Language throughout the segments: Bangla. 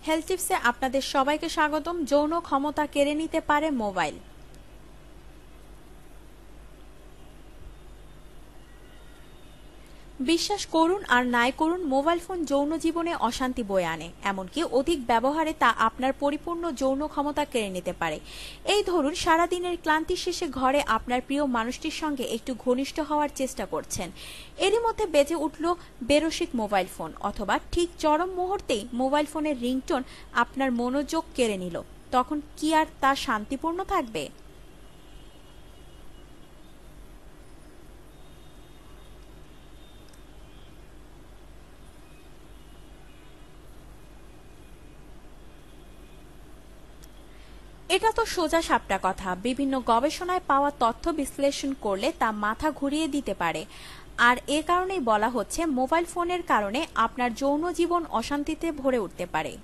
হেলথ টিপসে আপনাদের সবাইকে স্বাগতম। যৌন ক্ষমতা কেড়ে নিতে পারে মোবাইল। বিশ্বাস করুন আর নাই করুন, মোবাইল ফোন যৌন জীবনে অশান্তি বয়ে আনে। এমনকি অধিক ব্যবহারে তা আপনার পরিপূর্ণ যৌন ক্ষমতা কেড়ে নিতে পারে। এই ধরুন, সারাদিনের ক্লান্তি শেষে ঘরে আপনার প্রিয় মানুষটির সঙ্গে একটু ঘনিষ্ঠ হওয়ার চেষ্টা করছেন, এরই মধ্যে বেজে উঠল বেরসিক মোবাইল ফোন, অথবা ঠিক চরম মুহূর্তেই মোবাইল ফোনের রিংটোন আপনার মনোযোগ কেড়ে নিল। তখন কি আর তা শান্তিপূর্ণ থাকবে? এটা তো সোজা সাপটা কথা। বিভিন্ন গবেষণায় পাওয়া তথ্য বিশ্লেষণ করলে তা মাথা ঘুরিয়ে দিতে পারে। আর এ কারণেই বলা হচ্ছে, মোবাইল ফোনের কারণে আপনার যৌন জীবন অশান্তিতে ভরে উঠতে পারে।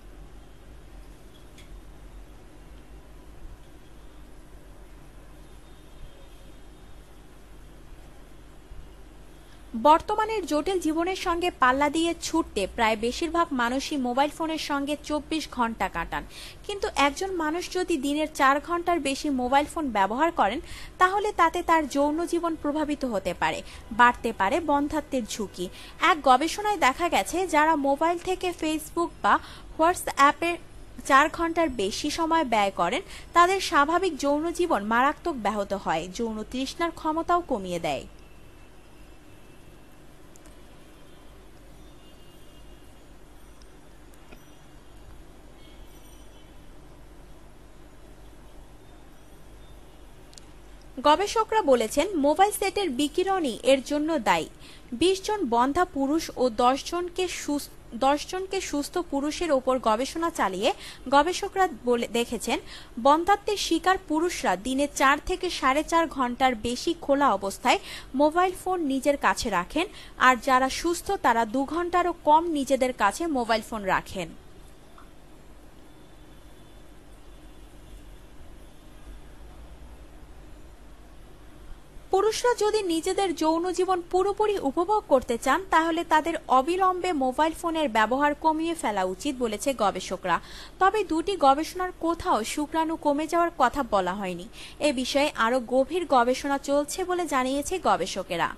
বর্তমানের জটিল জীবনের সঙ্গে পাল্লা দিয়ে ছুটতে প্রায় বেশিরভাগ মানুষই মোবাইল ফোনের সঙ্গে ২৪ ঘন্টা কাটান। কিন্তু একজন মানুষ যদি দিনের ৪ ঘন্টার বেশি মোবাইল ফোন ব্যবহার করেন, তাহলে তাতে তার যৌন জীবন প্রভাবিত হতে পারে, বাড়তে পারে বন্ধ্যাত্বের ঝুঁকি। এক গবেষণায় দেখা গেছে, যারা মোবাইল থেকে ফেসবুক বা হোয়াটসঅ্যাপে ৪ ঘন্টার বেশি সময় ব্যয় করেন, তাদের স্বাভাবিক যৌন জীবন মারাত্মক ব্যাহত হয়, যৌন তৃষ্ণার ক্ষমতাও কমিয়ে দেয়। গবেষকরা বলেছেন, মোবাইল সেটের বিকিরণই এর জন্য দায়ী। ২০ জন বন্ধ্যা পুরুষ ও ১০ জনকে সুস্থ পুরুষের ওপর গবেষণা চালিয়ে গবেষকরা দেখেছেন, বন্ধ্যাত্বের শিকার পুরুষরা দিনে ৪ থেকে ৪.৫ ঘন্টার বেশি খোলা অবস্থায় মোবাইল ফোন নিজের কাছে রাখেন, আর যারা সুস্থ তারা ২ ঘন্টারও কম নিজেদের কাছে মোবাইল ফোন রাখেন। পুরুষরা যদি নিজেদের যৌন জীবন পুরোপুরি উপভোগ করতে চান, তাহলে তাদের অবিলম্বে মোবাইল ফোনের ব্যবহার কমিয়ে ফেলা উচিত বলেছে গবেষকরা। তবে দুটি গবেষণার কোথাও শুক্রাণু কমে যাওয়ার কথা বলা হয়নি। এ বিষয়ে আরও গভীর গবেষণা চলছে বলে জানিয়েছে গবেষকেরা।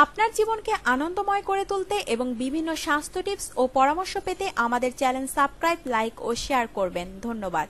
আপনার জীবনকে আনন্দময় করে তুলতে এবং বিভিন্ন স্বাস্থ্য টিপস ও পরামর্শ পেতে আমাদের চ্যানেল সাবস্ক্রাইব, লাইক ও শেয়ার করবেন। ধন্যবাদ।